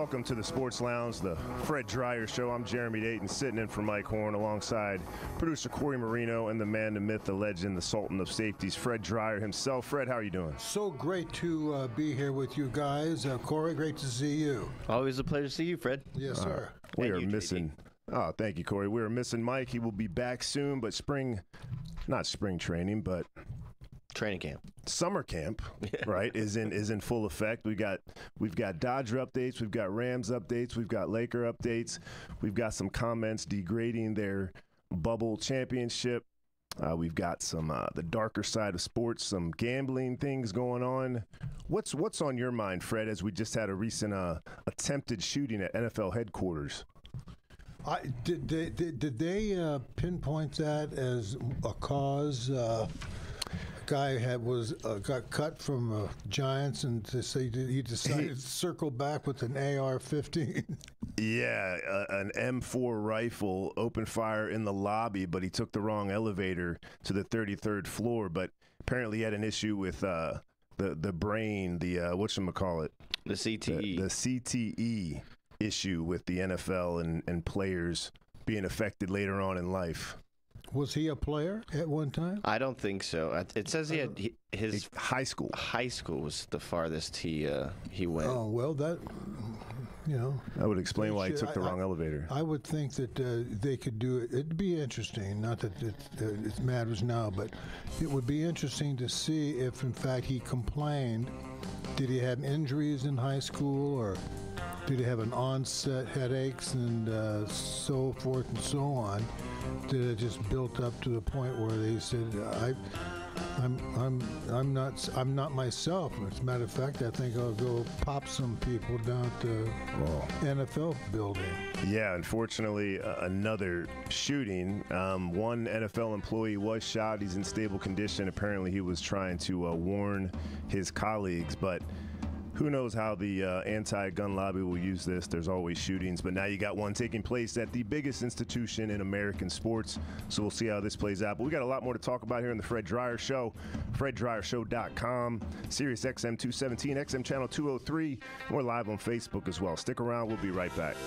Welcome to the Sports Lounge, the Fred Dryer Show. I'm Jeremy Dayton, sitting in for Mike Horn alongside producer Corey Marino and the man, the myth, the legend, the sultan of safeties, Fred Dryer himself. Fred, how are you doing? So great to be here with you guys. Corey, great to see you. Always a pleasure to see you, Fred. Yes, sir. We are missing. Oh, thank you, Corey. We are missing Mike. He will be back soon, but not spring training, but training camp, summer camp, right, is in full effect. We've got Dodger updates, we've got Rams updates, we've got Laker updates, we've got some comments degrading their bubble championship. We've got some the darker side of sports, some gambling things going on. What's on your mind, Fred? As we just had a recent attempted shooting at NFL headquarters. Did they pinpoint that as a cause? Guy got cut from Giants, and to say he decided to circle back with an AR-15. Yeah, an M4 rifle, open fire in the lobby, but he took the wrong elevator to the 33rd floor. But apparently, he had an issue with the brain, the whatchamacallit? The CTE. The CTE issue with the NFL and players being affected later on in life. Was he a player at one time? I don't think so. It says he had his high school. High school was the farthest he went. Oh, well, that, that would explain why he took the wrong elevator. I would think that they could do it. It'd be interesting, not that it matters now, but it would be interesting to see if, in fact, he complained. Did he have injuries in high school, or did he have an onset headaches and so forth and so on? Did it just built up to the point where they said, I'm not myself. As a matter of fact, I think I'll go pop some people down at the NFL building. Yeah, unfortunately, another shooting. One NFL employee was shot. He's in stable condition. Apparently, he was trying to warn his colleagues, but who knows how the anti-gun lobby will use this. There's always shootings, but now you got one taking place at the biggest institution in American sports, so we'll see how this plays out. But we got a lot more to talk about here in the Fred Dryer Show, FredDryerShow.com, Sirius XM 217, XM Channel 203, and we're live on Facebook as well. Stick around. We'll be right back.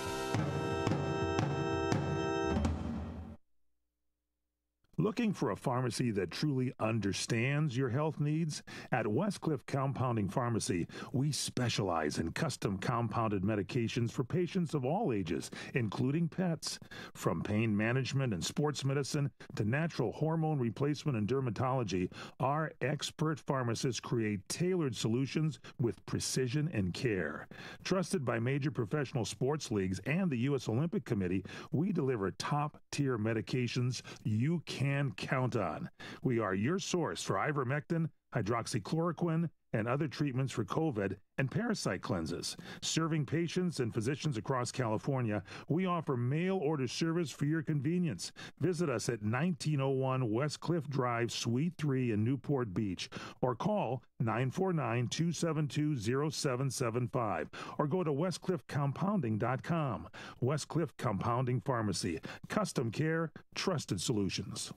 Looking for a pharmacy that truly understands your health needs? At Westcliff Compounding Pharmacy, we specialize in custom compounded medications for patients of all ages, including pets. From pain management and sports medicine to natural hormone replacement and dermatology, our expert pharmacists create tailored solutions with precision and care. Trusted by major professional sports leagues and the U.S. Olympic Committee, we deliver top-tier medications you can count on. We are your source for ivermectin, hydroxychloroquine, and other treatments for COVID and parasite cleanses. Serving patients and physicians across California, we offer mail order service for your convenience. Visit us at 1901 West Cliff Drive, Suite 3 in Newport Beach, or call 949-272-0775, or go to westcliffcompounding.com. Westcliff Compounding Pharmacy. Custom care, trusted solutions.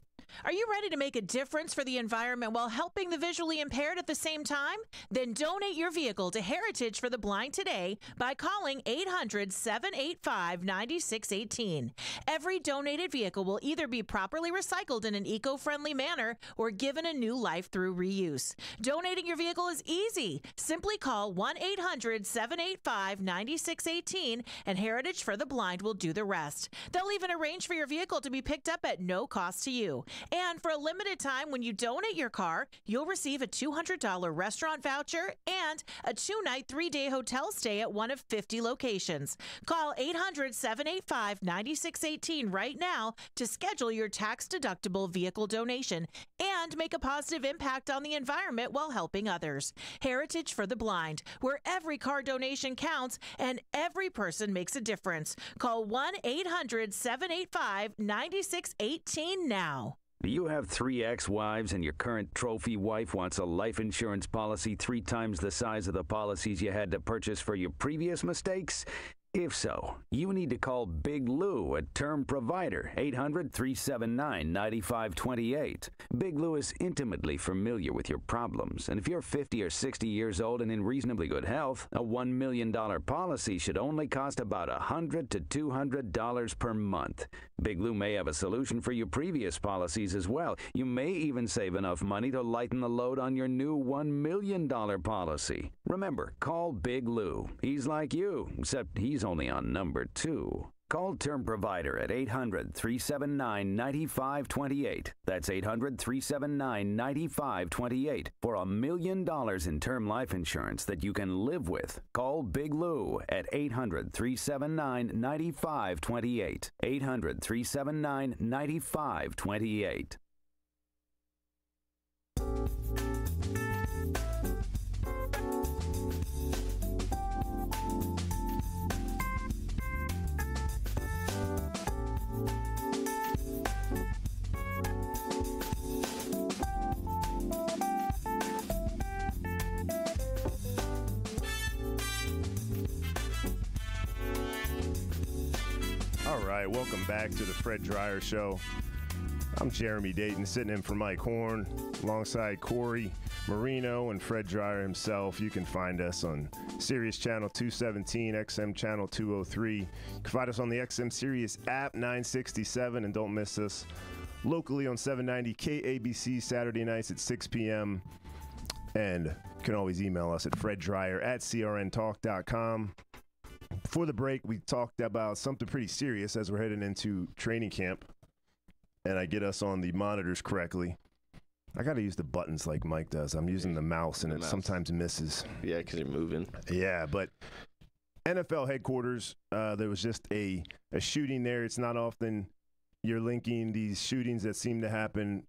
Are you ready to make a difference for the environment while helping the visually impaired at the same time? Then donate your vehicle to Heritage for the Blind today by calling 800-785-9618. Every donated vehicle will either be properly recycled in an eco-friendly manner or given a new life through reuse. Donating your vehicle is easy. Simply call 1-800-785-9618 and Heritage for the Blind will do the rest. They'll even arrange for your vehicle to be picked up at no cost to you. And for a limited time, when you donate your car, you'll receive a $200 restaurant voucher and a 2-night, 3-day hotel stay at one of 50 locations. Call 800-785-9618 right now to schedule your tax-deductible vehicle donation and make a positive impact on the environment while helping others. Heritage for the Blind, where every car donation counts and every person makes a difference. Call 1-800-785-9618 now. Do you have 3 ex-wives and your current trophy wife wants a life insurance policy 3 times the size of the policies you had to purchase for your previous mistakes? If so, you need to call Big Lou at Term Provider, 800-379-9528. Big Lou is intimately familiar with your problems, and if you're 50 or 60 years old and in reasonably good health, a $1 million policy should only cost about $100 to $200 per month. Big Lou may have a solution for your previous policies as well. You may even save enough money to lighten the load on your new $1 million policy. Remember, call Big Lou. He's like you, except he's only on number 2. Call Term Provider at 800-379-9528. That's 800-379-9528 for $1 million in term life insurance that you can live with. Call Big Lou at 800-379-9528. 800-379-9528. All right, welcome back to the Fred Dryer Show. I'm Jeremy Dayton, sitting in for Mike Horn, alongside Corey Marino and Fred Dryer himself. You can find us on Sirius Channel 217, XM Channel 203. You can find us on the XM Sirius app 967, and don't miss us locally on 790 KABC Saturday nights at 6 p.m. And you can always email us at freddryer@crntalk.com. Before the break, we talked about something pretty serious as we're heading into training camp, and I get us on the monitors correctly. I got to use the buttons like Mike does. I'm using the mouse, and it sometimes misses. Yeah, because you're moving. Yeah, but NFL headquarters, there was just a shooting there. It's not often you're linking these shootings that seem to happen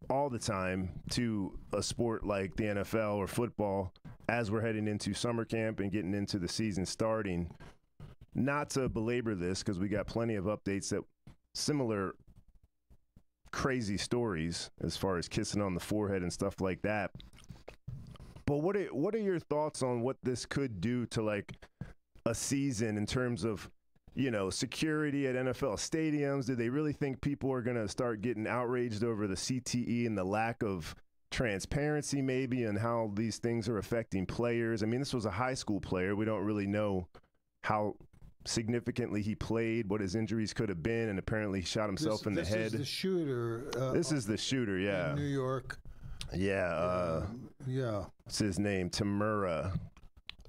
all the time to a sport like the NFL or football as we're heading into summer camp and getting into the season starting. Not to belabor this, because we got plenty of updates that similar crazy stories as far as kissing on the forehead and stuff like that. But what are your thoughts on what this could do to like a season in terms of, you know, security at NFL stadiums? Do they really think people are going to start getting outraged over the CTE and the lack of transparency maybe and how these things are affecting players? I mean, this was a high school player. We don't really know how significantly he played, what his injuries could have been, and apparently he shot himself in the head. This is the shooter. This is the shooter, yeah. In New York. Yeah. Yeah. What's his name? Tamura.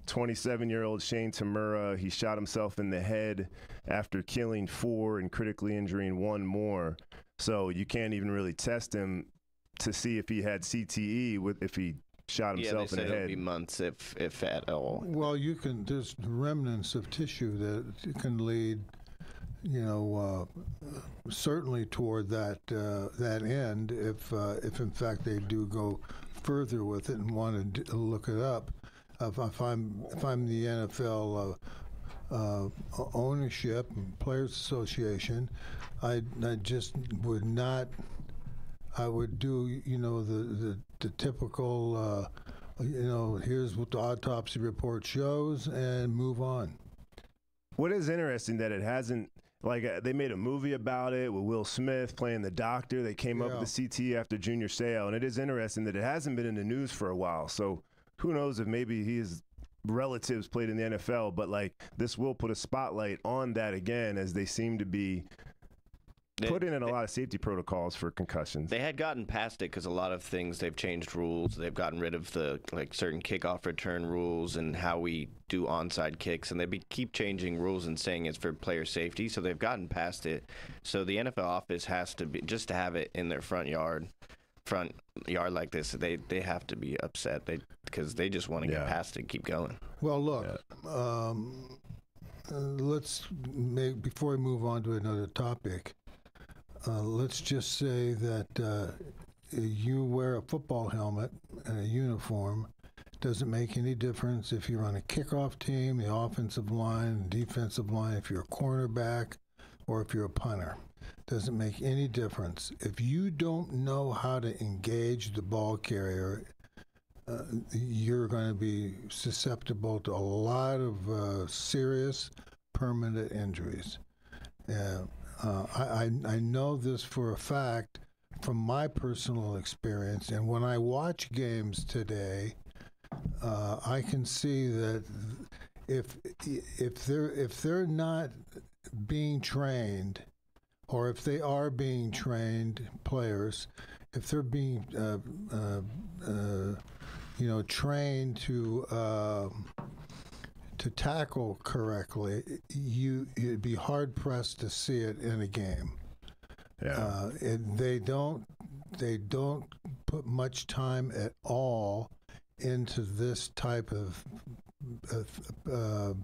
27-year-old Shane Tamura. He shot himself in the head after killing 4 and critically injuring 1 more. So you can't even really test him to see if he had CTE if he shot himself in the head. It'll be months if at all. Well, there's remnants of tissue that can lead, certainly toward that end if in fact they do go further with it and want to look it up. If I'm the NFL ownership and Players Association, I just would not. I would do the typical here's what the autopsy report shows and move on. What is interesting that it hasn't, they made a movie about it with Will Smith playing the doctor. They came up with the CT after Junior Seau, and it is interesting that it hasn't been in the news for a while. So who knows if maybe his relatives played in the NFL, but this will put a spotlight on that again, as they seem to be putting in a lot of safety protocols for concussions. They had gotten past it because a lot of things, they've changed rules. They've gotten rid of the certain kickoff return rules and how we do onside kicks, and they keep changing rules and saying it's for player safety. So they've gotten past it. So the NFL office has to be, just to have it in their front yard like this, they have to be upset because they just want to get past it and keep going. Well, look, before we move on to another topic, let's just say that you wear a football helmet and a uniform. Doesn't make any difference if you're on a kickoff team, the offensive line, defensive line, if you're a cornerback, or if you're a punter. Doesn't make any difference. If you don't know how to engage the ball carrier, you're going to be susceptible to a lot of serious permanent injuries. I know this for a fact from my personal experience, and when I watch games today, I can see that if they're not being trained, or if they are being trained players, if they're being trained to tackle correctly, you'd be hard pressed to see it in a game. Yeah. They don't put much time at all into this type of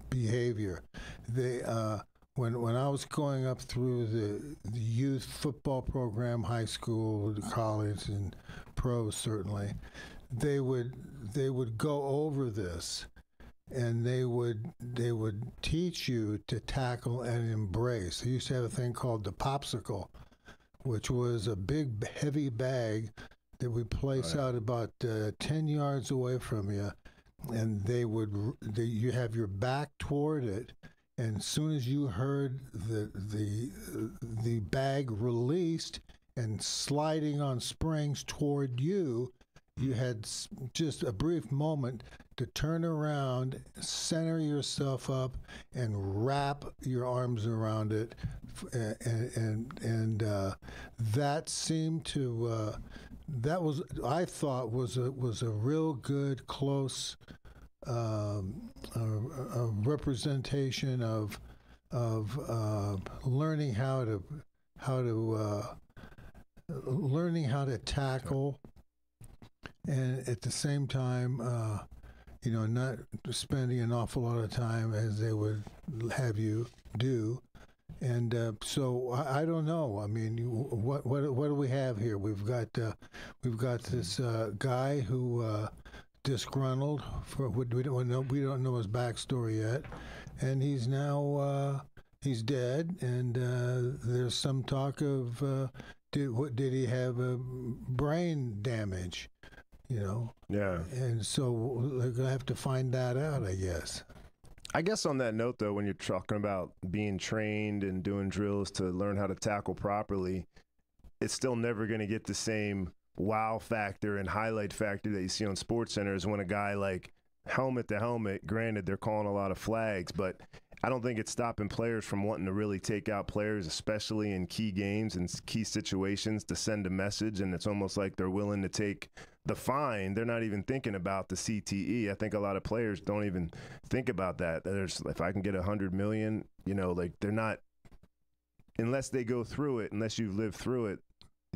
behavior. They when I was going up through the youth football program, high school, college, and pros, certainly, they would go over this, and they would teach you to tackle and embrace. They used to have a thing called the popsicle, which was a big, heavy bag that would place out about 10 yards away from you, and you have your back toward it, and as soon as you heard the bag released and sliding on springs toward you, you had just a brief moment to turn around, center yourself up, and wrap your arms around it, and that seemed to that was, I thought, was a real good close a representation of learning how to tackle, and at the same time, not spending an awful lot of time as they would have you do. And so I don't know. I mean, what do we have here? We've got this guy who disgruntled for we don't know his backstory yet, and he's now he's dead. And there's some talk of did he have brain damage? Yeah. And so they're gonna have to find that out, I guess. I guess on that note, though, when you're talking about being trained and doing drills to learn how to tackle properly, it's still never going to get the same wow factor and highlight factor that you see on SportsCenter when a guy like helmet to helmet, granted, they're calling a lot of flags, but I don't think it's stopping players from wanting to really take out players, especially in key games and key situations, to send a message. And it's almost like they're willing to take the fine. They're not even thinking about the CTE. I think a lot of players don't even think about that. If I can get $100 million, they're not, unless they go through it, unless you've lived through it,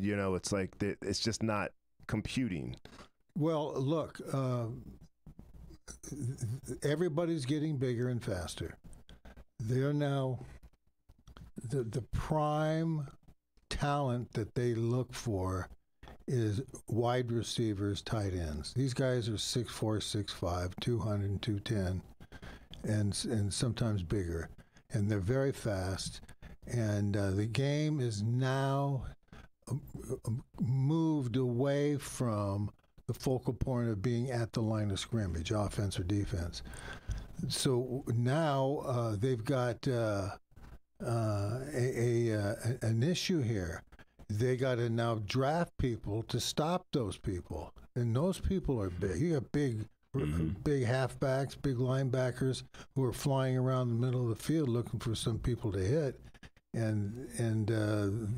it's like it's just not computing. Well, look, everybody's getting bigger and faster. They're now the prime talent that they look for is wide receivers, tight ends. These guys are 6'4", 6'5", 200, 210, and sometimes bigger. And they're very fast. And the game is now moved away from the focal point of being at the line of scrimmage, offense or defense. So now they've got an issue here. They got to now draft people to stop those people, and those people are big. You got big halfbacks, big linebackers who are flying around the middle of the field looking for some people to hit, and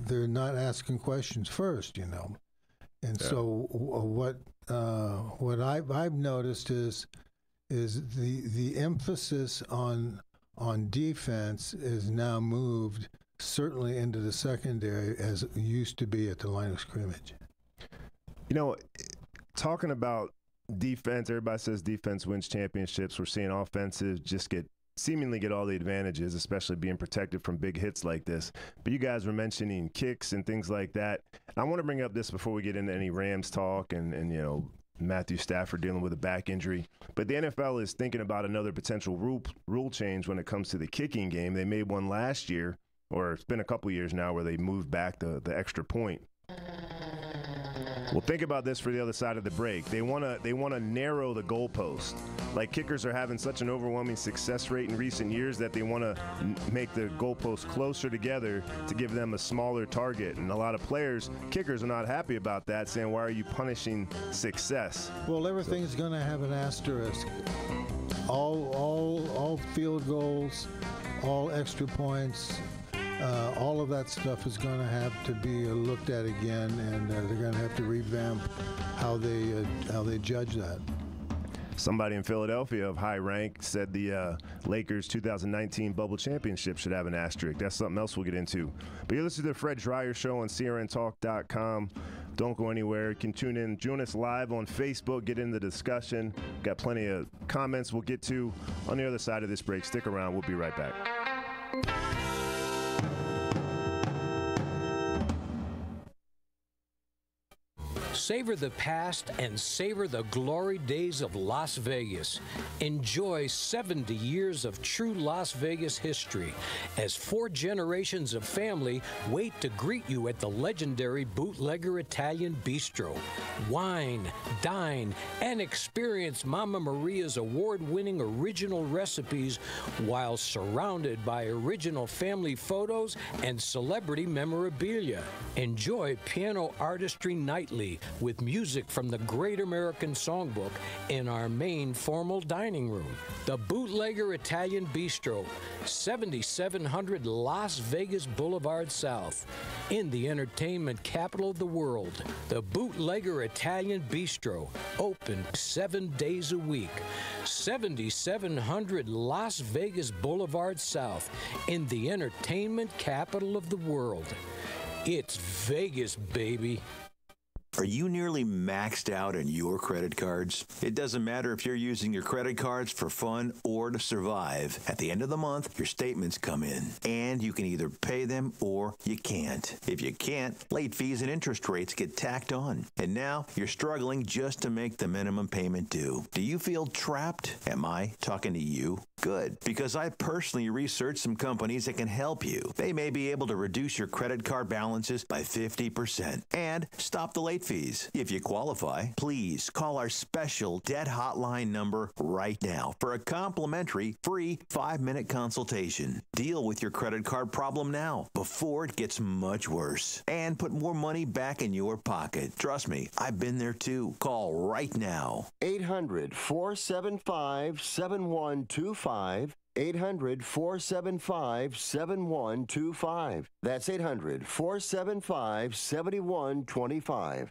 they're not asking questions first, And Yeah. so what I've noticed is the emphasis on defense is now moved certainly into the secondary as it used to be at the line of scrimmage. Talking about defense, everybody says defense wins championships. We're seeing offensive just seemingly get all the advantages, especially being protected from big hits like this. But you guys were mentioning kicks and things like that. And I want to bring up this before we get into any Rams talk and Matthew Stafford dealing with a back injury. But the NFL is thinking about another potential rule change when it comes to the kicking game. They made one last year, or it's been a couple years now, where they moved back the extra point. Well, think about this for the other side of the break. They want to narrow the goalpost. Like, kickers are having such an overwhelming success rate in recent years that they want to make the goalposts closer together to give them a smaller target. And a lot of players, kickers, are not happy about that, saying, why are you punishing success? Well, everything's going to have an asterisk. All field goals, all extra points, all of that stuff is going to have to be looked at again, and they're going to have to revamp how they judge that. Somebody in Philadelphia of high rank said the Lakers 2019 bubble championship should have an asterisk. That's something else we'll get into. But you're listening to the Fred Dryer Show on CRNTalk.com. Don't go anywhere. You can tune in, join us live on Facebook, get in the discussion. Got plenty of comments we'll get to on the other side of this break. Stick around. We'll be right back. Savor the past and savor the glory days of Las Vegas. Enjoy 70 years of true Las Vegas history as 4 generations of family wait to greet you at the legendary Bootlegger Italian Bistro. Wine, dine, and experience Mama Maria's award-winning original recipes while surrounded by original family photos and celebrity memorabilia. Enjoy piano artistry nightly with music from the Great American Songbook in our main formal dining room. The Bootlegger Italian Bistro, 7700 Las Vegas Boulevard South, in the entertainment capital of the world. The Bootlegger Italian Bistro, open 7 days a week. 7700 Las Vegas Boulevard South, in the entertainment capital of the world. It's Vegas, baby. Are you nearly maxed out on your credit cards? It doesn't matter if you're using your credit cards for fun or to survive. At the end of the month, your statements come in, and you can either pay them or you can't. If you can't, late fees and interest rates get tacked on. And now you're struggling just to make the minimum payment due. Do you feel trapped? Am I talking to you? Good, because I personally researched some companies that can help you. They may be able to reduce your credit card balances by 50% and stop the late fees. If you qualify, please call our special debt hotline number right now for a complimentary free 5-minute consultation. Deal with your credit card problem now before it gets much worse and put more money back in your pocket. Trust me, I've been there too. Call right now. 800-475-7125. 800-475-7125. That's 800-475-7125.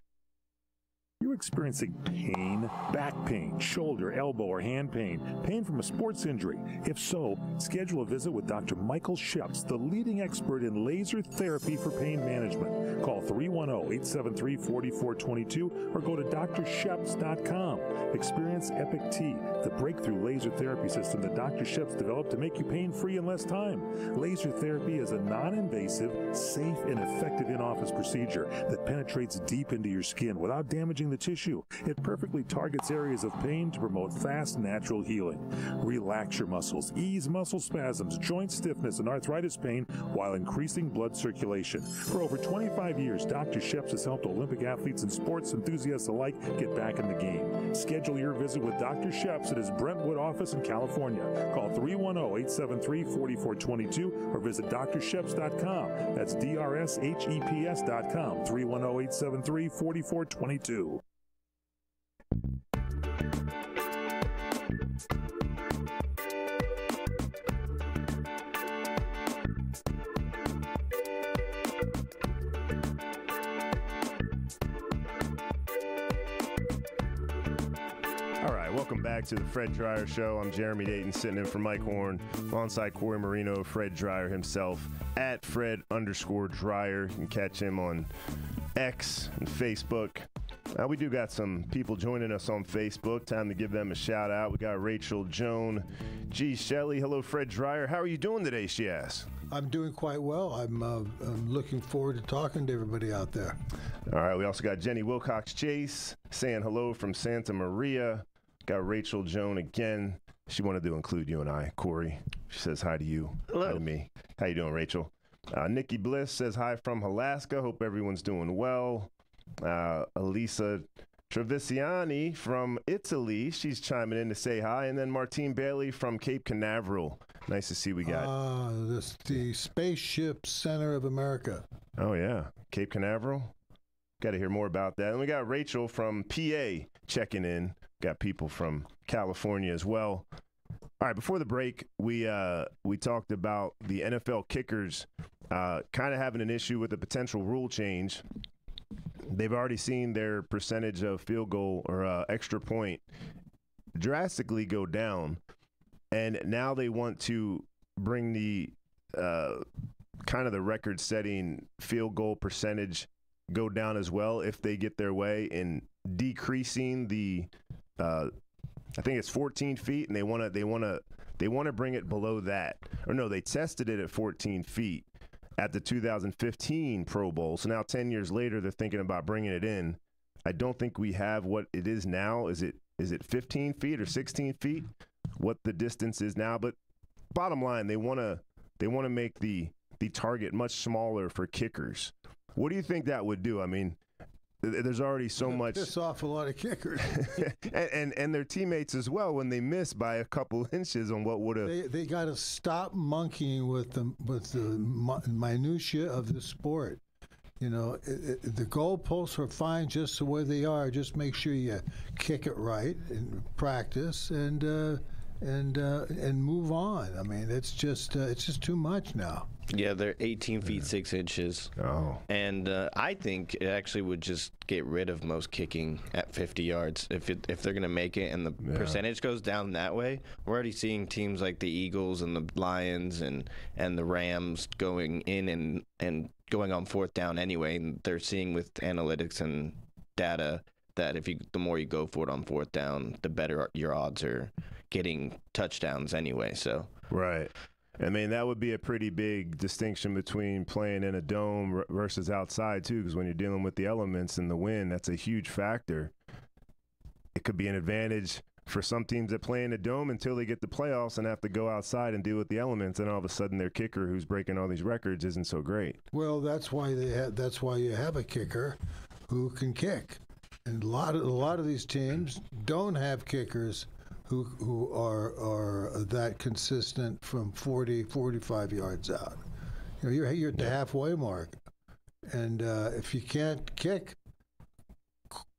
You experiencing pain, back pain, shoulder, elbow, or hand pain, pain from a sports injury? If so, schedule a visit with Dr. Michael Sheps, the leading expert in laser therapy for pain management. Call 310-873-4422 or go to drsheps.com. Experience Epic T, the breakthrough laser therapy system that Dr. Sheps developed to make you pain-free in less time. Laser therapy is a non-invasive, safe, and effective in-office procedure that penetrates deep into your skin without damaging the tissue. It perfectly targets areas of pain to promote fast, natural healing. Relax your muscles, ease muscle spasms, joint stiffness, and arthritis pain while increasing blood circulation. For over 25 years, Dr. Sheps has helped Olympic athletes and sports enthusiasts alike get back in the game. Schedule your visit with Dr. Sheps at his Brentwood office in California. Call 310-873-4422 or visit drsheps.com. That's DRSHEPS.com. 310-873-4422. All right, welcome back to the Fred Dryer Show. I'm Jeremy Dayton, sitting in for Mike Horn, alongside Corey Marino, Fred Dryer himself, at Fred_Dryer. You can catch him on X and Facebook. We do got some people joining us on Facebook. Time to give them a shout out. We got Rachel Joan, G. Shelley. Hello, Fred Dryer. How are you doing today, she asks? I'm doing quite well. I'm looking forward to talking to everybody out there. All right, we also got Jenny Wilcox Chase saying hello from Santa Maria. Got Rachel Joan again. She wanted to include you and I, Corey. She says hi to you. Hello. Hi to me. How you doing, Rachel? Nikki Bliss says hi from Alaska. Hope everyone's doing well. Elisa Trevisiani from Italy, she's chiming in to say hi. And then Martine Bailey from Cape Canaveral. Nice to see we got. The Spaceship Center of America. Oh, yeah. Cape Canaveral. Got to hear more about that. And we got Rachel from PA checking in. Got people from California as well. All right, before the break, we talked about the NFL kickers kind of having an issue with a potential rule change. They've already seen their percentage of field goal or extra point drastically go down, and now they want to bring the kind of the record-setting field goal percentage go down as well if they get their way in decreasing the I think it's 14 feet, and they want to bring it below that. Or no, they tested it at 14 feet at the 2015 Pro Bowl. So now 10 years later, they're thinking about bringing it in. I don't think we have what it is now. Is it 15 feet or 16 feet? What the distance is now? But bottom line, they want to make the target much smaller for kickers. What do you think that would do? I mean, there's already so much. Piss off a lot of kickers, and their teammates as well when they miss by a couple inches on what would have. They got to stop monkeying with the minutia of the sport. You know, the goalposts are fine just the way they are. Just make sure you kick it right in practice and move on. I mean, it's just too much now. Yeah, they're 18 feet 6 inches. Oh. And I think it actually would just get rid of most kicking at 50 yards if they're going to make it and the percentage goes down that way. We're already seeing teams like the Eagles and the Lions and the Rams going in and going on fourth down anyway. And they're seeing with analytics and data that the more you go for it on fourth down, the better your odds are getting touchdowns anyway. So right. I mean, that would be a pretty big distinction between playing in a dome versus outside, too, because when you're dealing with the elements and the wind, that's a huge factor. It could be an advantage for some teams that play in a dome until they get the playoffs and have to go outside and deal with the elements, and all of a sudden their kicker, who's breaking all these records, isn't so great. Well, that's why you have a kicker who can kick. And a lot of these teams don't have kickers who are that consistent from 40, 45 yards out. You know, you're at the halfway mark. And if you can't kick,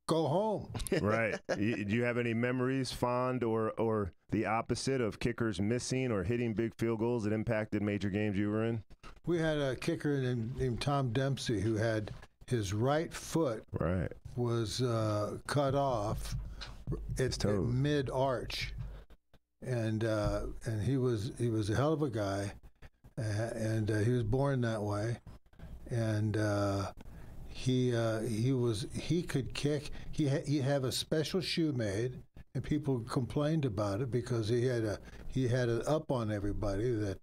go home. Right. Do you have any memories, fond or the opposite, of kickers missing or hitting big field goals that impacted major games you were in? We had a kicker named Tom Dempsey who had his right foot was cut off. It's mid-arch, and he was a hell of a guy, and he was born that way, and he could kick. He have a special shoe made, and people complained about it because he had it up on everybody that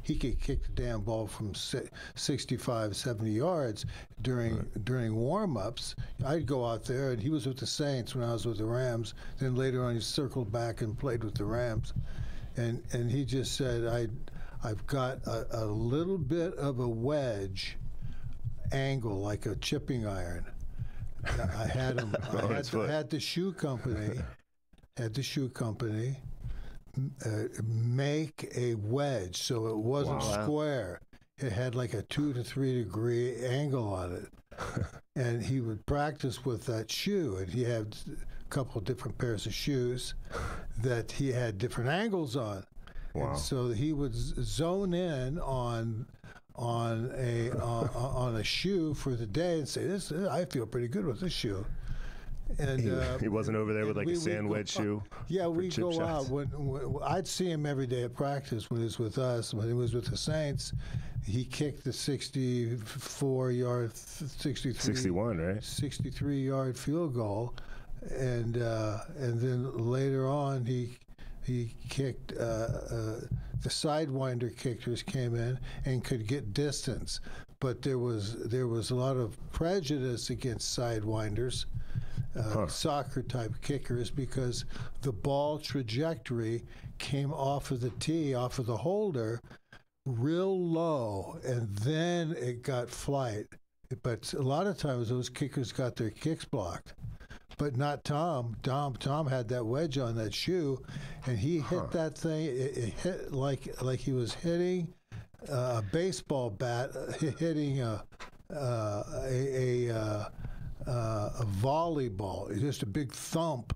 he could kick the damn ball from 65, 70 yards during warm-ups. I'd go out there, and he was with the Saints when I was with the Rams. Then later on, he circled back and played with the Rams, and he just said, I've got a little bit of a wedge angle like a chipping iron. I had him. I had the shoe company. Make a wedge so it wasn't square. It had like a 2 to 3 degree angle on it, and he would practice with that shoe. And he had a couple of different pairs of shoes that he had different angles on. Wow. And so he would zone in on a shoe for the day and say, I feel pretty good with this shoe. And he wasn't over there with like a sandwich shoe. Yeah, we go out. When I'd see him every day at practice when he was with us. When he was with the Saints, he kicked the 64-yard, 61, right? 63-yard field goal, and then later on he kicked. The sidewinder kickers came in and could get distance, but there was a lot of prejudice against sidewinders. Soccer type kickers, because the ball trajectory came off of the tee, off of the holder, real low, and then it got flight. But a lot of times those kickers got their kicks blocked. But not Tom. Tom had that wedge on that shoe, and he hit that thing. It hit like he was hitting a baseball bat, hitting a volleyball. It's just a big thump,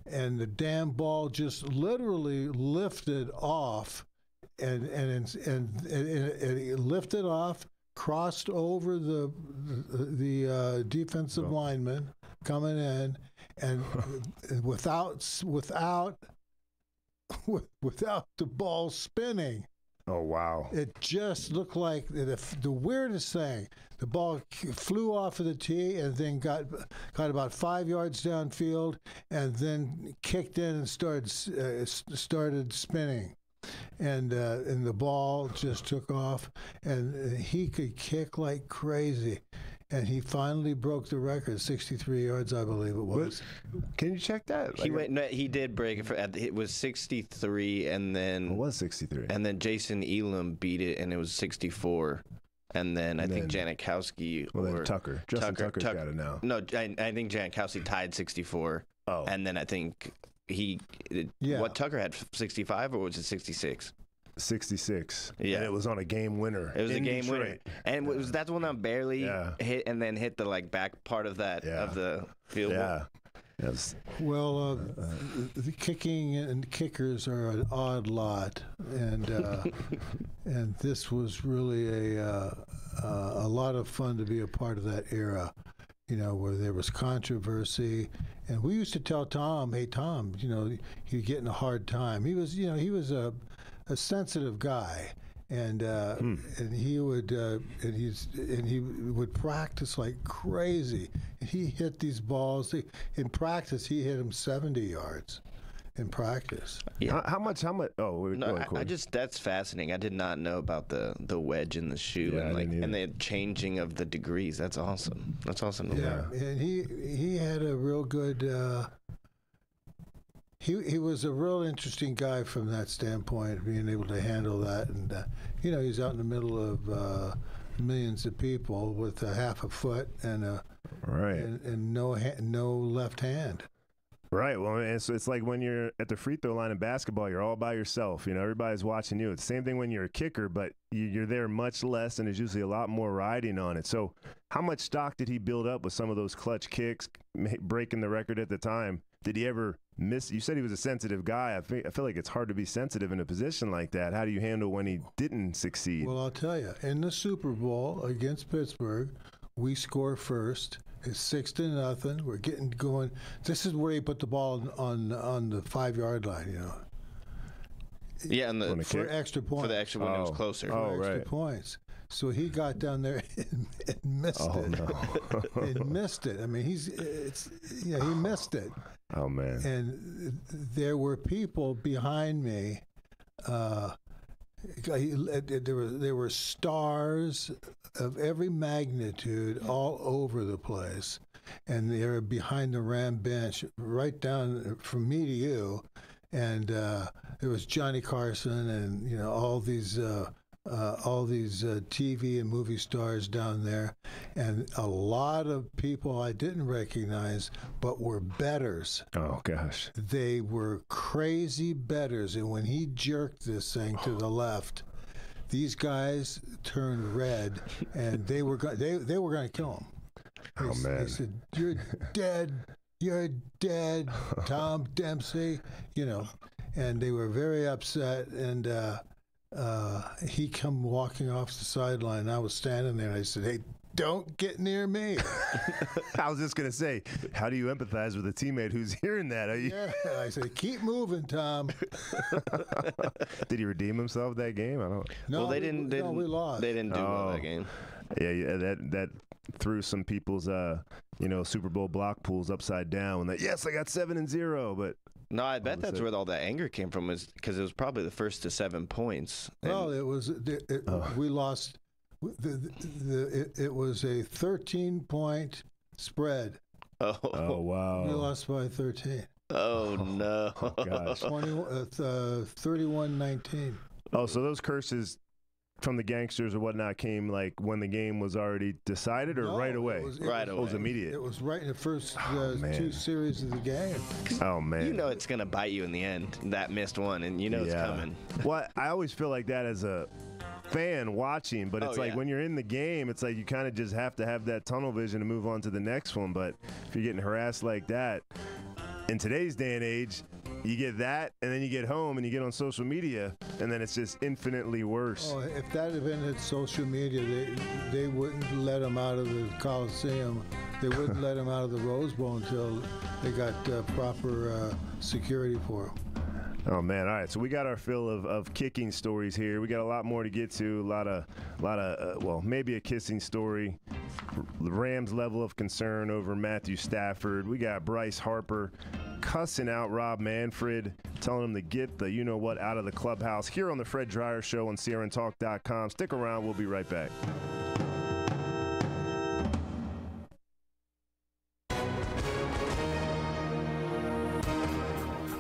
and the damn ball just literally lifted off, and it lifted off, crossed over the defensive lineman coming in, and without the ball spinning. Oh, wow. It just looked like the weirdest thing. The ball flew off of the tee and then got about 5 yards downfield and then kicked in and started spinning. And the ball just took off, and he could kick like crazy. And he finally broke the record, 63 yards, I believe it was. Can you check that? He did break it. It was 63, and then it was 63. And then Jason Elam beat it, and it was 64. And then I think Janikowski then Tucker. Justin Tucker's got it now. No, I think Janikowski tied 64. Oh, and then I think what Tucker had 65, or was it 66? 66. Yeah, and it was on a game winner. It was a game Detroit. winner, and that's the one that barely hit, and then hit the back part of that of the field goal. Yes. Well, the kicking and kickers are an odd lot, and and this was really a lot of fun to be a part of that era. Where there was controversy, and we used to tell Tom, "Hey, Tom, you're getting a hard time." He was a sensitive guy, and he would practice like crazy. And he hit these balls. In practice, he hit them 70 yards. In practice. Yeah. How much? Oh, no, that's fascinating. I did not know about the wedge in the shoe and the changing of the degrees. That's awesome. That's awesome to learn. And he had a real good. He was a real interesting guy from that standpoint, being able to handle that, and he's out in the middle of millions of people with a half a foot and and no left hand. Right. Well, and so it's like when you're at the free throw line in basketball, you're all by yourself. Everybody's watching you. It's the same thing when you're a kicker, but you're there much less, and there's usually a lot more riding on it. So how much stock did he build up with some of those clutch kicks, breaking the record at the time? Did he ever miss? You said he was a sensitive guy. I feel like it's hard to be sensitive in a position like that. How do you handle when he didn't succeed? Well, I'll tell you. In the Super Bowl against Pittsburgh, we score first. It's 6-0. We're getting going. This is where he put the ball on the 5-yard line. Yeah, and for extra points. For the extra one, it was closer. For extra points. So he got down there and missed it. No. And missed it. I mean, he missed it. Oh man! And there were people behind me. There were stars of every magnitude all over the place, and they were behind the Ram bench, right down from me to you. And there was Johnny Carson, and all these TV and movie stars down there, and a lot of people I didn't recognize, but were bettors. Oh gosh! They were crazy bettors, and when he jerked this thing to the left, these guys turned red, and they were going to kill him. They said, "You're dead. You're dead, Tom Dempsey." And they were very upset, and he come walking off the sideline. I was standing there, and I said, "Hey, don't get near me." I was just going to say, how do you empathize with a teammate who's hearing that? I said, "Keep moving, Tom." Did he redeem himself that game? I don't. No, well, they didn't. We lost. They didn't do well that game. Yeah, that threw some people's Super Bowl block pools upside down. When yes, I got 7-0, but. No, I bet that's where all that anger came from, is because it was probably the first to 7 points. No, it was. We lost. It was a 13-point spread. Oh wow! We lost by 13. Oh no! Oh, gosh. 31-19. Oh, so those curses from the gangsters or whatnot came like when the game was already decided, or right away? It was immediate. It was right in the first 2 series of the game. Oh man! You know it's gonna bite you in the end. That missed one, and you know it's coming. Well, I always feel like that as a fan watching, but it's like when you're in the game, it's like you kind of just have to have that tunnel vision to move on to the next one. But if you're getting harassed like that in today's day and age, you get that, and then you get home and you get on social media, and then it's just infinitely worse. Oh, if that had been at social media, they wouldn't let him out of the Coliseum. They wouldn't let him out of the Rose Bowl until they got proper security for him. Oh man! All right, so we got our fill of kicking stories here. We got a lot more to get to. A lot of well, maybe a kissing story. The Rams' level of concern over Matthew Stafford. We got Bryce Harper cussing out Rob Manfred, telling him to get the you-know-what out of the clubhouse. Here on the Fred Dryer Show on CRNTalk.com. Stick around. We'll be right back.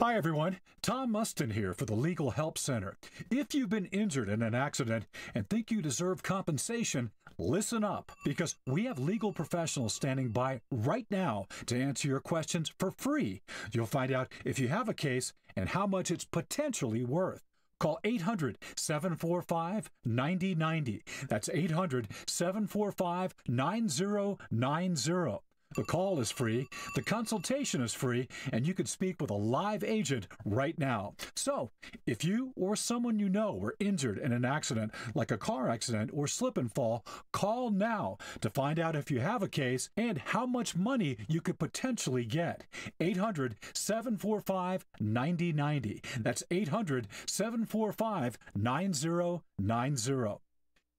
Hi, everyone. Tom Mustin here for the Legal Help Center. If you've been injured in an accident and think you deserve compensation, listen up, because we have legal professionals standing by right now to answer your questions for free. You'll find out if you have a case and how much it's potentially worth. Call 800-745-9090. That's 800-745-9090. The call is free, the consultation is free, and you can speak with a live agent right now. So, if you or someone you know were injured in an accident, like a car accident or slip and fall, call now to find out if you have a case and how much money you could potentially get. 800-745-9090. That's 800-745-9090.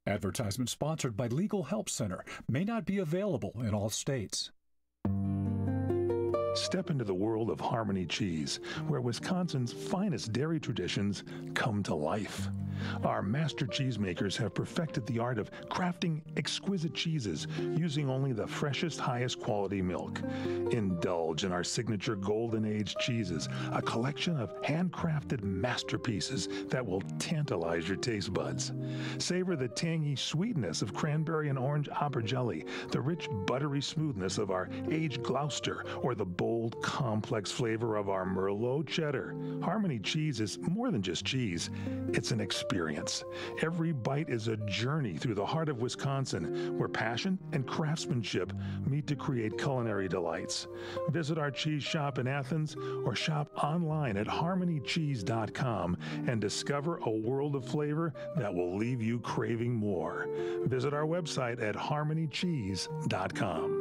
Advertisement sponsored by Legal Help Center. May not be available in all states. Step into the world of Harmony Cheese, where Wisconsin's finest dairy traditions come to life. Our master cheesemakers have perfected the art of crafting exquisite cheeses using only the freshest, highest quality milk. Indulge in our signature Golden Age cheeses, a collection of handcrafted masterpieces that will tantalize your taste buds. Savor the tangy sweetness of cranberry and orange opera jelly, the rich buttery smoothness of our aged Gloucester, or the bold, complex flavor of our Merlot cheddar. Harmony Cheese is more than just cheese. It's an experience. Every bite is a journey through the heart of Wisconsin, where passion and craftsmanship meet to create culinary delights. Visit our cheese shop in Athens or shop online at harmonycheese.com and discover a world of flavor that will leave you craving more. Visit our website at harmonycheese.com.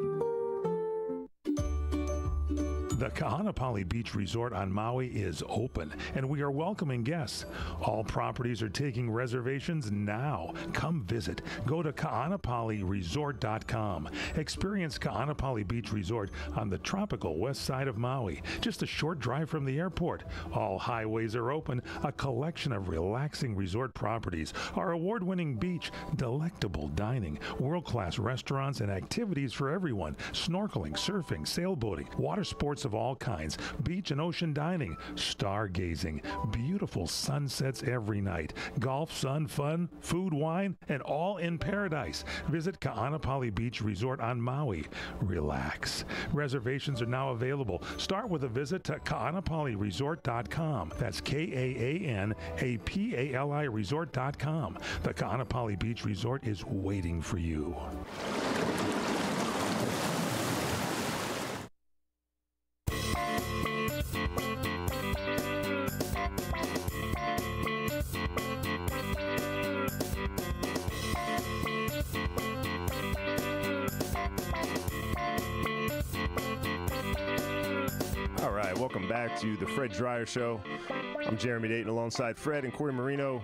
The Kahanapali Beach Resort on Maui is open, and we are welcoming guests. All properties are taking reservations now. Come visit. Go to kahanapaliresort.com. Experience Kahanapali Beach Resort on the tropical west side of Maui, just a short drive from the airport. All highways are open, a collection of relaxing resort properties, our award-winning beach, delectable dining, world-class restaurants, and activities for everyone: snorkeling, surfing, sailboating, water sports of all kinds, beach and ocean dining, stargazing, beautiful sunsets every night, golf, sun, fun, food, wine, and all in paradise. Visit Kahanapali Beach Resort on Maui. Relax. Reservations are now available. Start with a visit to kahanapaliresort.com. That's Kahanapali resort.com. The Kahanapali Beach Resort is waiting for you. Welcome back to the Fred Dryer Show. I'm Jeremy Dayton alongside Fred and Corey Marino.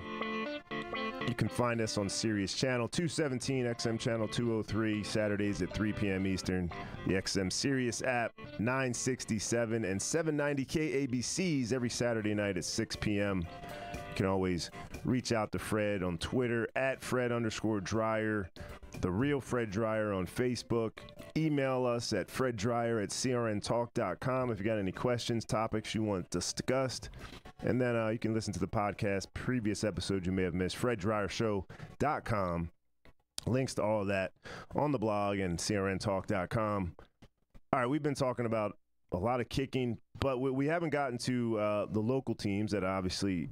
You can find us on Sirius Channel 217, XM Channel 203, Saturdays at 3 p.m. Eastern. The XM Sirius app, 967 and 790 KABCs every Saturday night at 6 p.m. You can always reach out to Fred on Twitter at Fred_Dryer, The Real Fred Dryer on Facebook. email us at freddryer@crntalk.com if you got any questions, topics you want discussed. And then you can listen to the podcast, previous episodes you may have missed, freddryershow.com. Links to all of that on the blog and crntalk.com. All right, we've been talking about a lot of kicking, but we haven't gotten to the local teams that obviously,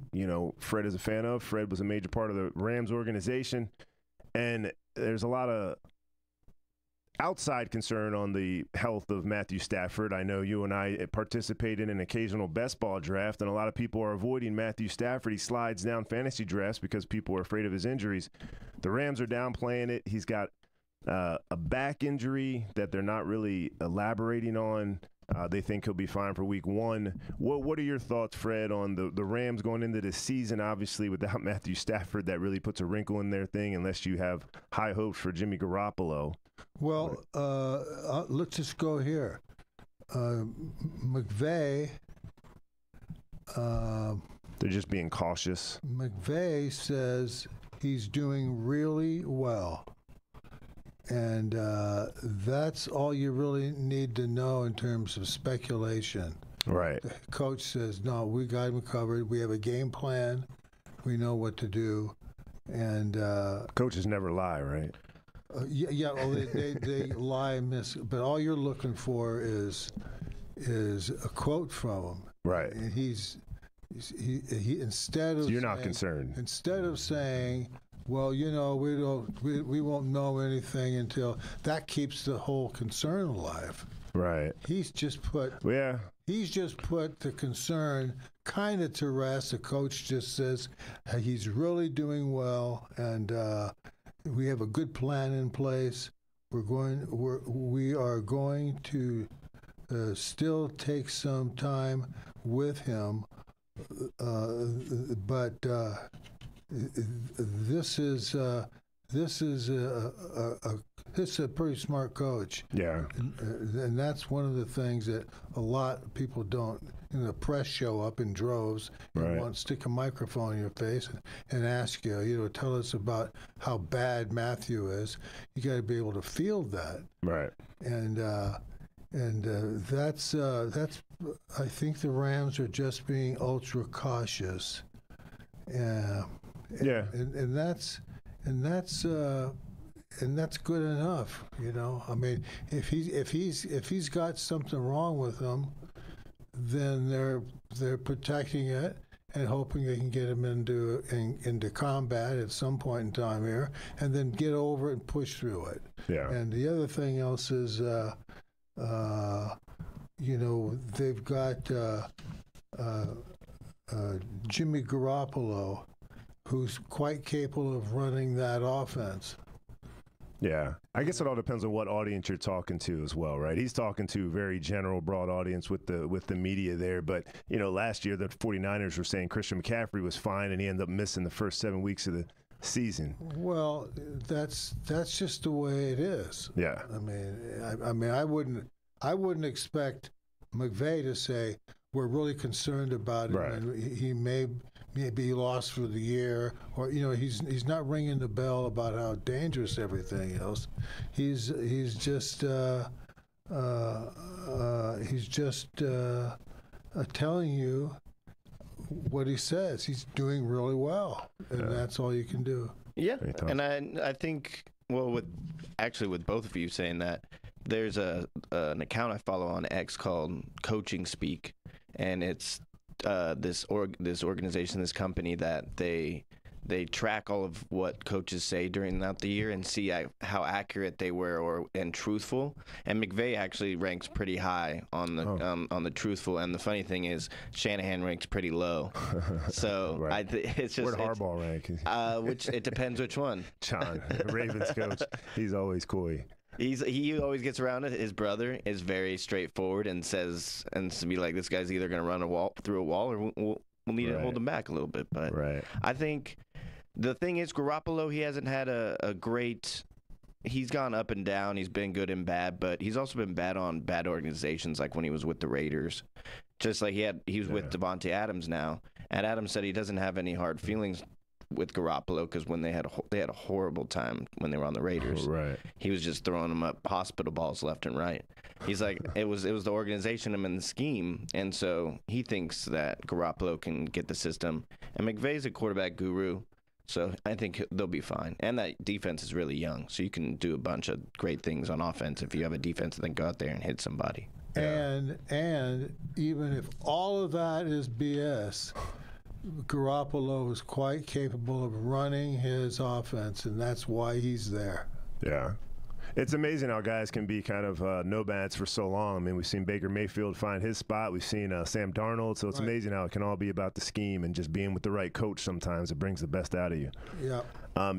Fred is a fan of. Fred was a major part of the Rams organization, and there's a lot of outside concern on the health of Matthew Stafford. I know you and I participate in an occasional best ball draft, and a lot of people are avoiding Matthew Stafford. He slides down fantasy drafts because people are afraid of his injuries. The Rams are downplaying it. He's got a back injury that they're not really elaborating on. They think he'll be fine for week 1. What are your thoughts, Fred, on the Rams going into this season? Obviously, without Matthew Stafford, that really puts a wrinkle in their thing unless you have high hopes for Jimmy Garoppolo. Well, let's just go here. McVay. They're just being cautious. McVay says he's doing really well. And that's all you really need to know in terms of speculation. Right. The coach says, no, we got him covered. We have a game plan. We know what to do. And coaches never lie, right? Well, they lie and miss. But all you're looking for is a quote from him. Right. And he instead of so you're not concerned. Instead of saying, well, we won't know anything until that keeps the whole concern alive. Right. He's just put the concern kind of to rest. The coach just says he's really doing well, and we have a good plan in place. We are going to still take some time with him, but this is a pretty smart coach. Yeah. And that's one of the things that a lot of people don't. The press show up in droves and want to stick a microphone in your face and ask you, tell us about how bad Matthew is. You got to be able to field that. Right. And that's I think the Rams are just being ultra cautious. Yeah. And that's good enough, I mean, if he's got something wrong with him, then they're protecting it and hoping they can get him into combat at some point in time here, and then get over it and push through it. Yeah. And the other thing else is, they've got Jimmy Garoppolo, who's quite capable of running that offense. Yeah. I guess it all depends on what audience you're talking to as well, right? He's talking to a very general, broad audience with the media there. But, last year the 49ers were saying Christian McCaffrey was fine, and he ended up missing the first 7 weeks of the season. Well, that's just the way it is. Yeah. I mean, I wouldn't expect McVay to say we're really concerned about him, and he may be lost for the year, or he's not ringing the bell about how dangerous everything is. He's just telling you what he says. He's doing really well, and that's all you can do. Yeah, and I think with both of you saying that, there's an account I follow on X called Coaching Speak, and it's this organization, this company that they track all of what coaches say throughout the year and see how accurate they were and truthful. And McVay actually ranks pretty high on the truthful. And the funny thing is, Shanahan ranks pretty low. So it's just where'd Harbaugh rank? Which it depends which one. John, the Ravens coach, he's always coy. He always gets around it. His brother is very straightforward and says be like, this guy's either going to run through a wall, or we'll need to hold him back a little bit. But I think the thing is, Garoppolo, he hasn't had a great. He's gone up and down. He's been good and bad, but he's also been bad on bad organizations, like when he was with the Raiders. Just like he was with Devontae Adams now. And Adams said he doesn't have any hard feelings with Garoppolo, because when they had a horrible time when they were on the Raiders. Right. He was just throwing them up hospital balls left and right. He's like, it was the organization and the scheme, and so he thinks that Garoppolo can get the system. And McVay's a quarterback guru, so I think they'll be fine. And that defense is really young, so you can do a bunch of great things on offense if you have a defense that can go out there and hit somebody. And even if all of that is BS, Garoppolo is quite capable of running his offense, and that's why he's there. Yeah. It's amazing how guys can be kind of nomads for so long. I mean, we've seen Baker Mayfield find his spot. We've seen Sam Darnold. So it's amazing how it can all be about the scheme and just being with the right coach sometimes. It brings the best out of you. Yeah.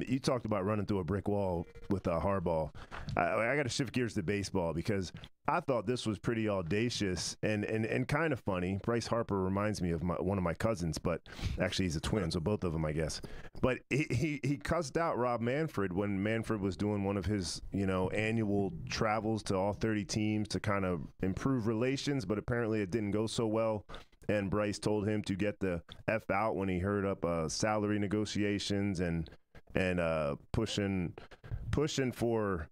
You talked about running through a brick wall with Harbaugh. I got to shift gears to baseball because I thought this was pretty audacious and kind of funny. Bryce Harper reminds me of one of my cousins, but actually he's a twin, so both of them, I guess. But he cussed out Rob Manfred when Manfred was doing one of his annual travels to all 30 teams to kind of improve relations, but apparently it didn't go so well. And Bryce told him to get the F out when he heard up salary negotiations and pushing for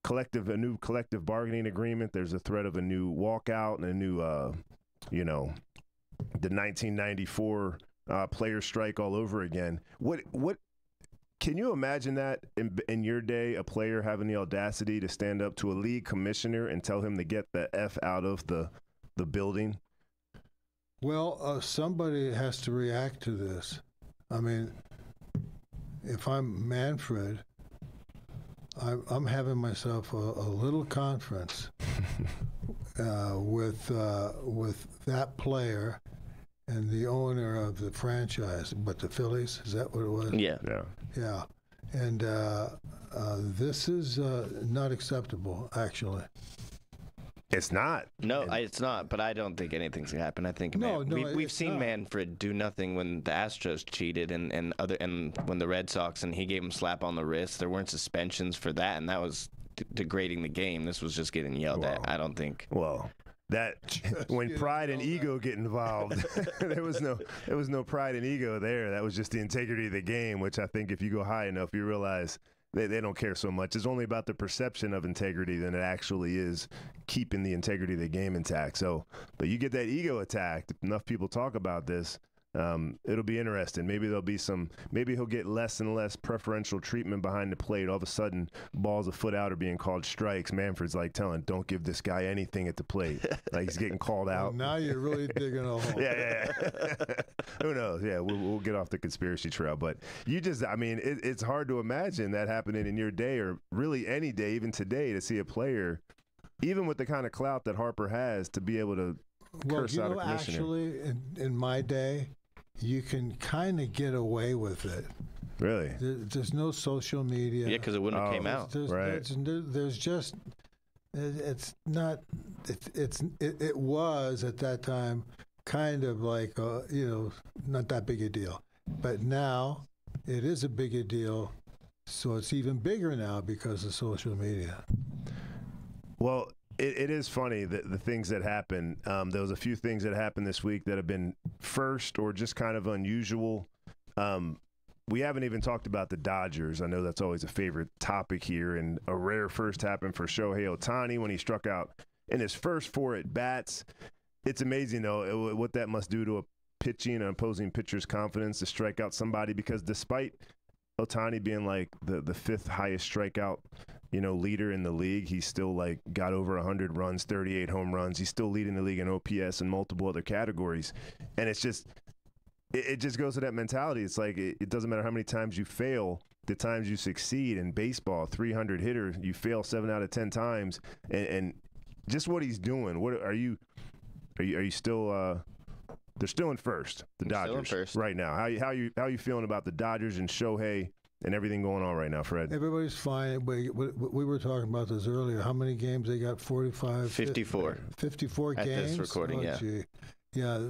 a new collective bargaining agreement. There's a threat of a new walkout and a new, the 1994 player strike all over again. What can you imagine that in your day, a player having the audacity to stand up to a league commissioner and tell him to get the F out of the building? Well, somebody has to react to this. I mean, if I'm Manfred, I'm having myself a little conference with that player and the owner of the franchise. But the Phillies, is that what it was? Yeah. Yeah. And this is not acceptable, actually. It's not. No, it's not. But I don't think anything's gonna happen. I think we've seen Manfred do nothing when the Astros cheated and when the Red Sox, and he gave him a slap on the wrist. There weren't suspensions for that, and that was degrading the game. This was just getting yelled at. I don't think. Well, when pride and ego get involved, there was no pride and ego there. That was just the integrity of the game, which I think if you go high enough, you realize they don't care so much. It's only about the perception of integrity than it actually is keeping the integrity of the game intact. So, but you get that ego attacked, enough people talk about this, it'll be interesting. Maybe maybe he'll get less and less preferential treatment behind the plate. All of a sudden, balls a foot out are being called strikes. Manfred's like don't give this guy anything at the plate. Like he's getting called out. Well, now you're really digging a hole. Yeah. Who knows? Yeah, we'll get off the conspiracy trail. But it's hard to imagine that happening in your day or really any day, even today, to see a player, even with the kind of clout that Harper has, to be able to curse out a commissioner. Actually, in my day, you can kind of get away with it. Really? There's no social media. Yeah, because it wouldn't have came out. Right. There's just, it's not, it was at that time kind of like, not that big a deal. But now it is a bigger deal. So it's even bigger now because of social media. Well, it is funny that the things that happen. There was a few things that happened this week that have been first or just kind of unusual. We haven't even talked about the Dodgers. I know that's always a favorite topic here. And a rare first happened for Shohei Ohtani when he struck out in his first 4 at-bats. It's amazing, though, what that must do to a pitching and opposing pitcher's confidence to strike out somebody, because despite Ohtani being like the 5th highest strikeout leader in the league, he's still got over 100 runs, 38 home runs. He's still leading the league in OPS and multiple other categories. And it's just, it just goes to that mentality. It's like, it doesn't matter how many times you fail, the times you succeed. In baseball, 300 hitter, you fail 7 out of 10 times. And just what he's doing. What are you still, they're still in first, the Dodgers, still in first right now. How you feeling about the Dodgers and Shohei and everything going on right now, Fred? Everybody's fine. We were talking about this earlier. How many games they got? 45? 54. 54 at games? At this recording, yeah. Gee. Yeah,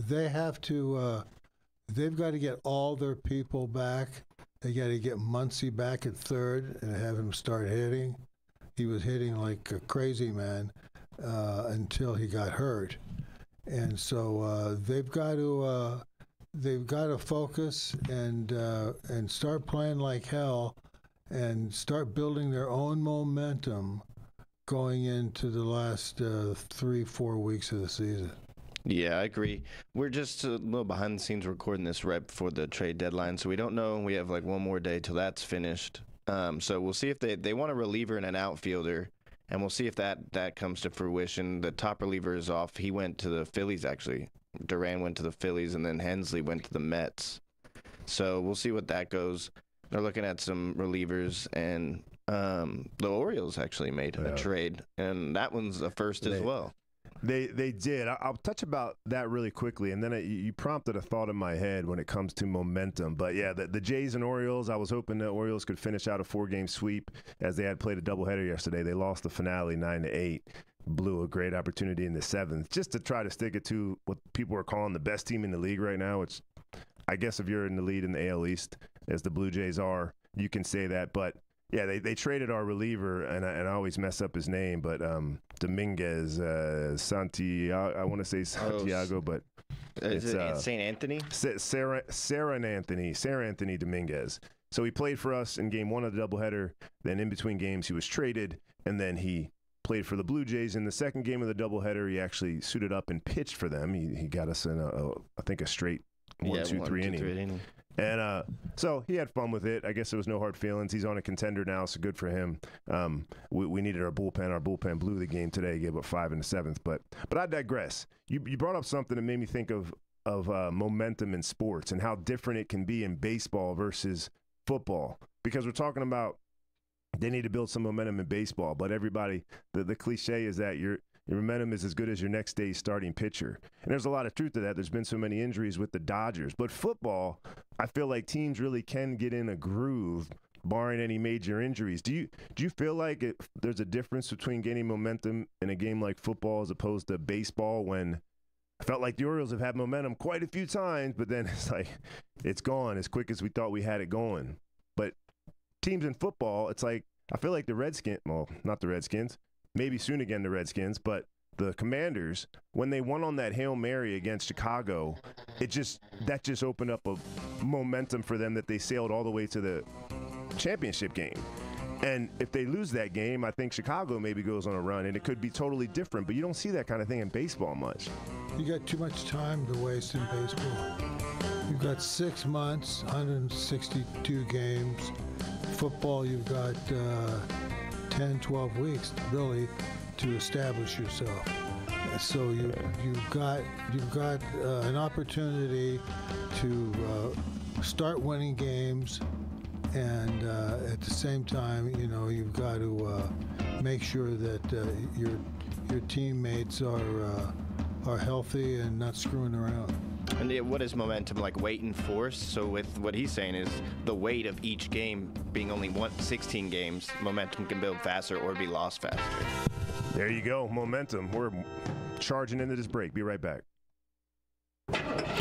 they have to, they've got to get all their people back. They got to get Muncy back at third and have him start hitting. He was hitting like a crazy man until he got hurt. And so they've got to they've got to focus and start playing like hell and start building their own momentum going into the last 3-4 weeks of the season. Yeah, I agree. We're just a little behind the scenes recording this right before the trade deadline, so we don't know. We have like one more day till that's finished. So we'll see if they want a reliever and an outfielder, and we'll see if that comes to fruition. The top reliever is off. He went to the Phillies, actually. Duran went to the Phillies, and then Hensley went to the Mets. So we'll see what that goes. They're looking at some relievers, and the Orioles actually made a trade, and that one's a first as well. They did. I'll touch about that really quickly, and then you prompted a thought in my head when it comes to momentum. But, yeah, the Jays and Orioles, I was hoping the Orioles could finish out a 4-game sweep as they had played a doubleheader yesterday. They lost the finale 9-8, blew a great opportunity in the 7th, just to try to stick it to what people are calling the best team in the league right now, which I guess if you're in the lead in the AL East, as the Blue Jays are, you can say that. But, yeah, they traded our reliever, and I always mess up his name, but Dominguez, Santiago. I want to say Santiago, but it's St. Anthony? Sarah Anthony Dominguez. So he played for us in game 1 of the doubleheader. Then in between games, he was traded, and then he played for the Blue Jays. In the second game of the doubleheader, he actually suited up and pitched for them. He got us in I think a straight 1-2-3 inning. And so he had fun with it. I guess there was no hard feelings. He's on a contender now, so good for him. We needed our bullpen. Our bullpen blew the game today, gave up 5 in the 7th. But I digress. You brought up something that made me think of momentum in sports and how different it can be in baseball versus football. Because we're talking about they need to build some momentum in baseball. But everybody, the cliche is that your momentum is as good as your next day's starting pitcher. And there's a lot of truth to that. There's been so many injuries with the Dodgers. But football, I feel like teams really can get in a groove barring any major injuries. Do you feel like there's a difference between gaining momentum in a game like football as opposed to baseball, when I felt like the Orioles have had momentum quite a few times, but then it's like it's gone as quick as we thought we had it going? But teams in football, it's like I feel like the Redskins, well, not the Redskins, maybe soon again the Redskins, but the Commanders, when they won on that Hail Mary against Chicago, that just opened up a momentum for them that they sailed all the way to the championship game. And if they lose that game, I think Chicago maybe goes on a run, and it could be totally different. But you don't see that kind of thing in baseball much. You got too much time to waste in baseball. You've got 6 months, 162 games. Football, you've got 10, 12 weeks really to establish yourself. So you've got an opportunity to start winning games, and at the same time, you've got to make sure that your teammates are healthy and not screwing around. And what is momentum, like weight and force? So with what he's saying is the weight of each game being only 16 games, momentum can build faster or be lost faster. There you go, momentum. We're charging into this break. Be right back.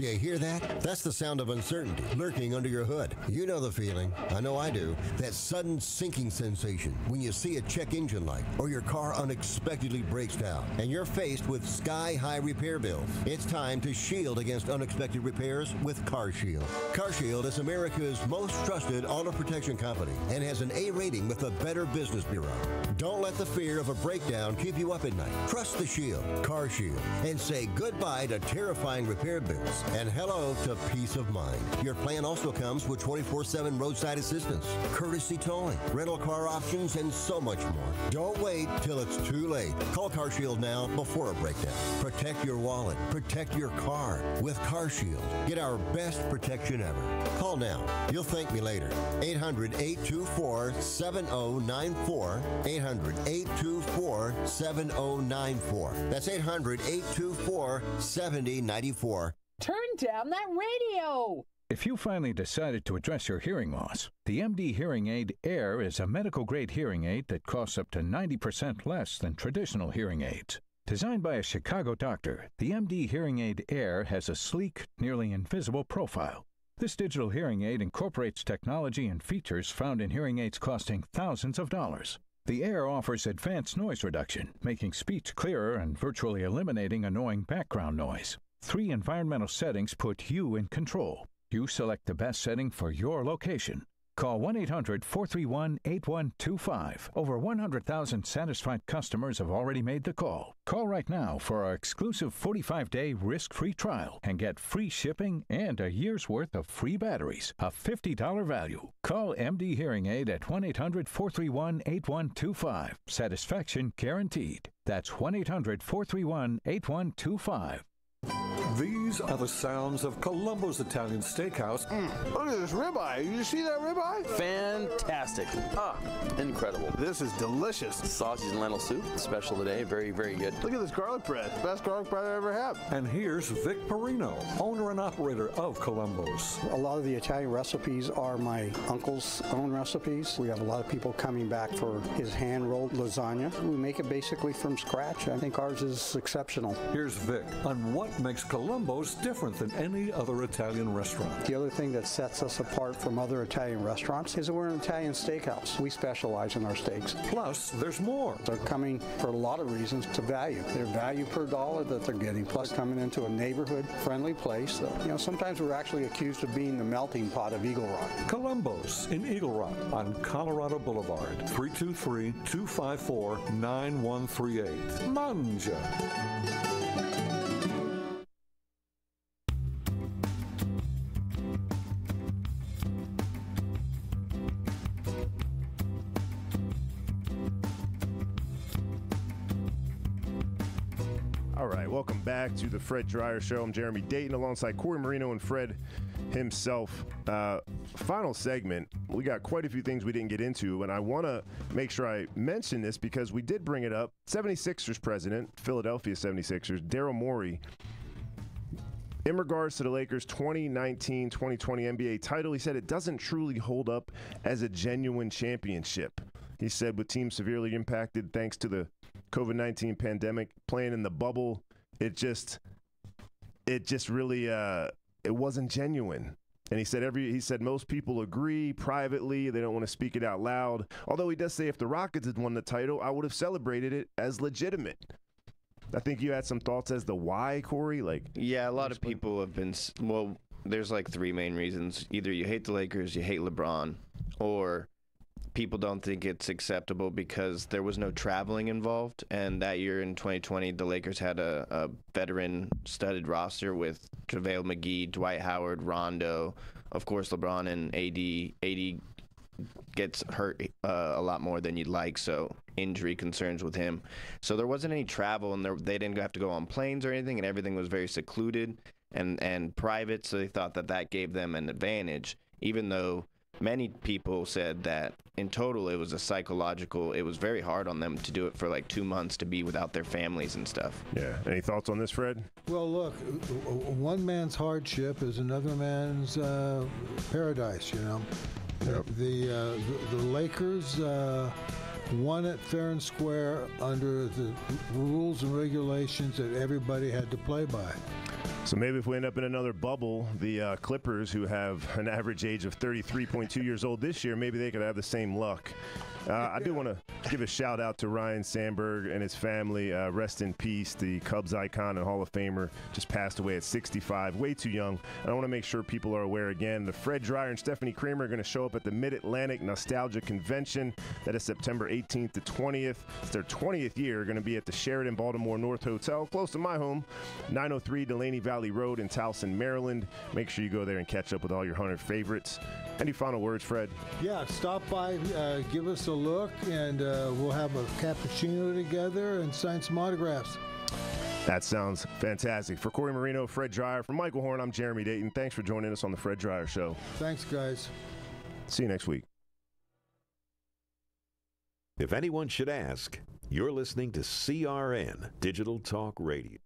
You hear that? That's the sound of uncertainty lurking under your hood. You know the feeling. I know I do. That sudden sinking sensation when you see a check engine light or your car unexpectedly breaks down and you're faced with sky-high repair bills. It's time to shield against unexpected repairs with CarShield. CarShield is America's most trusted auto protection company and has an A rating with the Better Business Bureau. Don't let the fear of a breakdown keep you up at night. Trust the Shield, CarShield, and say goodbye to terrifying repair bills and hello to peace of mind. Your plan also comes with 24/7 roadside assistance, courtesy towing, rental car options, and so much more. Don't wait till it's too late. Call CarShield now before a breakdown. Protect your wallet. Protect your car with CarShield. Get our best protection ever. Call now. You'll thank me later. 800-824-7094. 800-824-7094. That's 800-824-7094. Turn down that radio! If you finally decided to address your hearing loss, the MD Hearing Aid Air is a medical-grade hearing aid that costs up to 90% less than traditional hearing aids. Designed by a Chicago doctor, the MD Hearing Aid Air has a sleek, nearly invisible profile. This digital hearing aid incorporates technology and features found in hearing aids costing thousands of dollars. The Air offers advanced noise reduction, making speech clearer and virtually eliminating annoying background noise. 3 environmental settings put you in control. You select the best setting for your location. Call 1-800-431-8125. Over 100,000 satisfied customers have already made the call. Call right now for our exclusive 45-day risk-free trial and get free shipping and a year's worth of free batteries, a $50 value. Call MD Hearing Aid at 1-800-431-8125. Satisfaction guaranteed. That's 1-800-431-8125. These are the sounds of Columbo's Italian Steakhouse. Look at this ribeye. Did you see that ribeye? Fantastic. Incredible. This is delicious. Sausage and lentil soup, special today. Very, very good. Look at this garlic bread. Best garlic bread I ever had. And here's Vic Perino, owner and operator of Columbo's. A lot of the Italian recipes are my uncle's own recipes. We have a lot of people coming back for his hand-rolled lasagna. We make it basically from scratch. I think ours is exceptional. Here's Vic on what makes Columbo's different than any other Italian restaurant. The other thing that sets us apart from other Italian restaurants is that we're an Italian steakhouse. We specialize in our steaks. Plus, there's more. They're coming for a lot of reasons to value. Their value per dollar that they're getting, plus coming into a neighborhood-friendly place. Sometimes we're actually accused of being the melting pot of Eagle Rock. Columbo's in Eagle Rock on Colorado Boulevard, 323-254-9138. Mangia. All right, welcome back to the Fred Dryer Show. I'm Jeremy Dayton alongside Corey Marino and Fred himself. Final segment, we got quite a few things we didn't get into, and I want to make sure I mention this because we did bring it up. 76ers president, Philadelphia 76ers, Daryl Morey, in regards to the Lakers' 2019-2020 NBA title, he said it doesn't truly hold up as a genuine championship. He said with teams severely impacted thanks to the COVID-19 pandemic, playing in the bubble, it just really it wasn't genuine. And he said most people agree privately, they don't want to speak it out loud. Although he does say if the Rockets had won the title, I would have celebrated it as legitimate. I think you had some thoughts as to why, Corey. Yeah, a lot of people have been. Well, there's like 3 main reasons. Either you hate the Lakers, you hate LeBron, or people don't think it's acceptable because there was no traveling involved. And that year in 2020, the Lakers had a veteran-studded roster with JaVale McGee, Dwight Howard, Rondo, of course LeBron and AD. AD gets hurt a lot more than you'd like, so injury concerns with him. So there wasn't any travel, and they didn't have to go on planes or anything, and everything was very secluded and private, so they thought that gave them an advantage, even though many people said that in total it was it was very hard on them to do it for like 2 months to be without their families and stuff. Yeah. Any thoughts on this, Fred? Well, look, one man's hardship is another man's paradise, Yep. The Lakers won it fair and square under the rules and regulations that everybody had to play by. So maybe if we end up in another bubble, the Clippers, who have an average age of 33.2 years old this year, maybe they could have the same luck. I do want to give a shout out to Ryan Sandberg and his family. Rest in peace. The Cubs icon and Hall of Famer just passed away at 65, way too young. And I want to make sure people are aware again. The Fred Dryer and Stephanie Kramer are going to show up at the Mid-Atlantic Nostalgia Convention. That is September 18th to 20th. It's their 20th year. Going to be at the Sheraton Baltimore North Hotel, close to my home, 903 Delaney Valley Road in Towson, Maryland. Make sure you go there and catch up with all your 100 favorites. Any final words, Fred? Yeah, stop by, give us a look, and we'll have a cappuccino together and sign some autographs. That sounds fantastic. For Corey Marino, Fred Dryer, from Michael Horn, I'm Jeremy Dayton. Thanks for joining us on the Fred Dryer Show. Thanks, guys. See you next week. If anyone should ask, you're listening to CRN Digital Talk Radio.